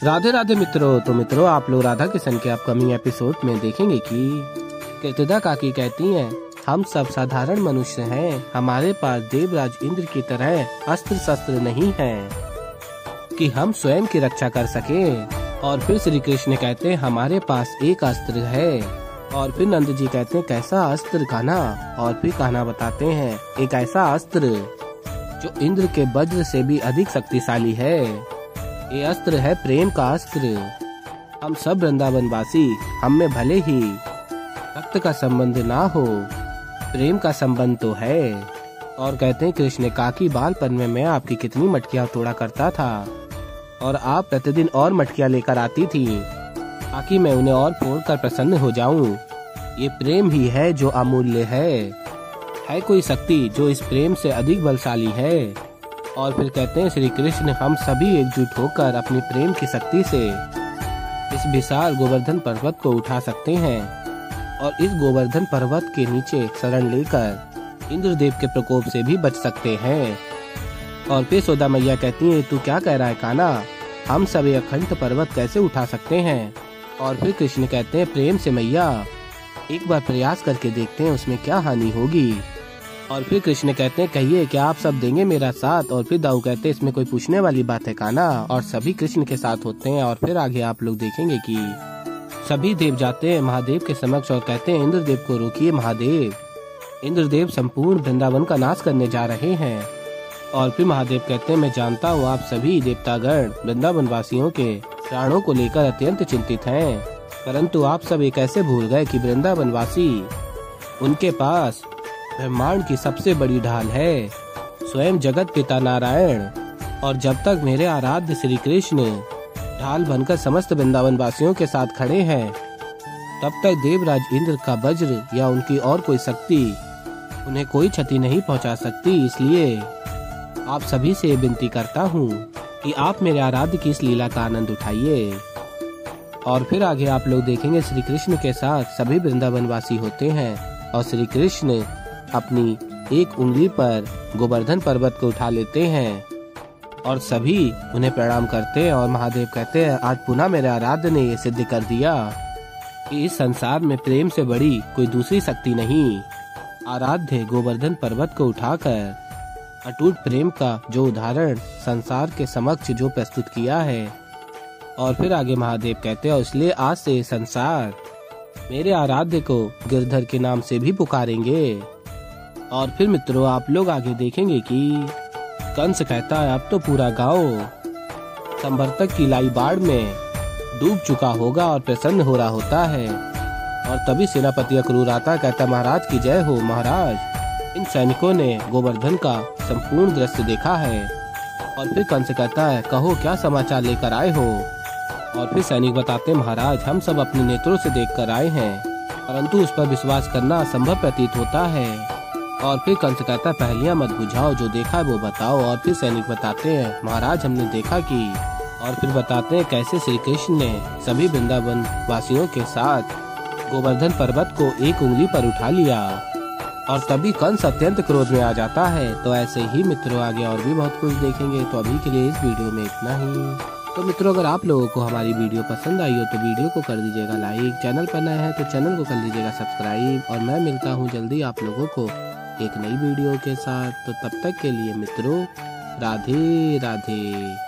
राधे राधे मित्रों। तो मित्रों, आप लोग राधा किशन के अपकमिंग एपिसोड में देखेंगे कि कृतिका काकी कहती हैं, हम सब साधारण मनुष्य हैं, हमारे पास देवराज इंद्र की तरह अस्त्र शस्त्र नहीं है कि हम स्वयं की रक्षा कर सकें। और फिर श्री कृष्ण कहते हैं, हमारे पास एक अस्त्र है। और फिर नंद जी कहते हैं, कैसा अस्त्र कान्हा? और फिर कान्हा बताते हैं, एक ऐसा अस्त्र जो इंद्र के वज्र से भी अधिक शक्तिशाली है। ये अस्त्र है प्रेम का अस्त्र। हम सब वृंदावन वासी, हम में भले ही रक्त का संबंध ना हो, प्रेम का संबंध तो है। और कहते हैं, कृष्ण काकी बालपन में मैं आपकी कितनी मटकियां तोड़ा करता था और आप प्रतिदिन और मटकियां लेकर आती थी ताकि मैं उन्हें और फोड़कर प्रसन्न हो जाऊं। ये प्रेम ही है जो अमूल्य है कोई शक्ति जो इस प्रेम से अधिक बलशाली है। और फिर कहते हैं, श्री कृष्ण हम सभी एकजुट होकर अपनी प्रेम की शक्ति से इस विशाल गोवर्धन पर्वत को उठा सकते हैं और इस गोवर्धन पर्वत के नीचे शरण लेकर इंद्रदेव के प्रकोप से भी बच सकते हैं। और फिर यशोदा मैया कहती है, तू क्या कह रहा है कान्हा? हम सब ये अखंड पर्वत कैसे उठा सकते हैं? और फिर कृष्ण कहते हैं, प्रेम से मैया, एक बार प्रयास करके देखते हैं, उसमें क्या हानि होगी। और फिर कृष्ण कहते हैं, कहिए क्या आप सब देंगे मेरा साथ? और फिर दाऊ कहते हैं, इसमें कोई पूछने वाली बात है कान्हा? और सभी कृष्ण के साथ होते हैं। और फिर आगे आप लोग देखेंगे कि सभी देव जाते हैं महादेव के समक्ष और कहते हैं, इंद्रदेव को रोकिए महादेव, इंद्रदेव संपूर्ण वृंदावन का नाश करने जा रहे हैं। और फिर महादेव कहते हैं, मैं जानता हूँ आप सभी देवतागण वृंदावन वासियों के प्राणों को लेकर अत्यंत चिंतित हैं, परंतु आप सब एक ऐसे भूल गए कि वृंदावन वासी, उनके पास ब्रह्मांड की सबसे बड़ी ढाल है, स्वयं जगत पिता नारायण। और जब तक मेरे आराध्य श्री कृष्ण ढाल बनकर समस्त वृंदावन वासियों के साथ खड़े हैं, तब तक देवराज इंद्र का वज्र या उनकी और कोई शक्ति उन्हें कोई क्षति नहीं पहुंचा सकती। इसलिए आप सभी से विनती करता हूँ कि आप मेरे आराध्य की इस लीला का आनंद उठाइए। और फिर आगे आप लोग देखेंगे, श्री कृष्ण के साथ सभी वृंदावन वासी होते हैं और श्री कृष्ण अपनी एक उंगली पर गोवर्धन पर्वत को उठा लेते हैं और सभी उन्हें प्रणाम करते हैं। और महादेव कहते हैं, आज पुनः मेरे आराध्य ने ये सिद्ध कर दिया कि इस संसार में प्रेम से बड़ी कोई दूसरी शक्ति नहीं। आराध्य गोवर्धन पर्वत को उठाकर अटूट प्रेम का जो उदाहरण संसार के समक्ष जो प्रस्तुत किया है। और फिर आगे महादेव कहते हैं, इसलिए आज से संसार मेरे आराध्य को गिरधर के नाम से भी पुकारेंगे। और फिर मित्रों, आप लोग आगे देखेंगे कि कंस कहता है, अब तो पूरा गांव संवर्तक की लाई बाढ़ में डूब चुका होगा और प्रसन्न हो रहा होता है। और तभी सेनापति अक्रूर आता, कहता, महाराज की जय हो महाराज, इन सैनिकों ने गोवर्धन का संपूर्ण दृश्य देखा है। और फिर कंस कहता है, कहो क्या समाचार लेकर आए हो? और फिर सैनिक बताते, महाराज हम सब अपने नेत्रों से देखकर आए हैं, परंतु उस पर विश्वास करना असंभव प्रतीत होता है। और फिर कंस कहता, पहलियां मत बुझाओ, जो देखा है वो बताओ। और फिर सैनिक बताते हैं, महाराज हमने देखा कि। और फिर बताते हैं कैसे श्री कृष्ण ने सभी वृंदावन वासियों के साथ गोवर्धन पर्वत को एक उंगली पर उठा लिया। और तभी कंस अत्यंत क्रोध में आ जाता है। तो ऐसे ही मित्रों आगे और भी बहुत कुछ देखेंगे। तो अभी के लिए इस वीडियो में इतना ही। तो मित्रों, अगर आप लोगों को हमारी वीडियो पसंद आई हो तो वीडियो को कर दीजिएगा लाइक, चैनल पर नए हैं तो चैनल को कर लीजिएगा सब्सक्राइब। और मैं मिलता हूँ जल्दी आप लोगों को एक नई वीडियो के साथ। तो तब तक के लिए मित्रों, राधे राधे।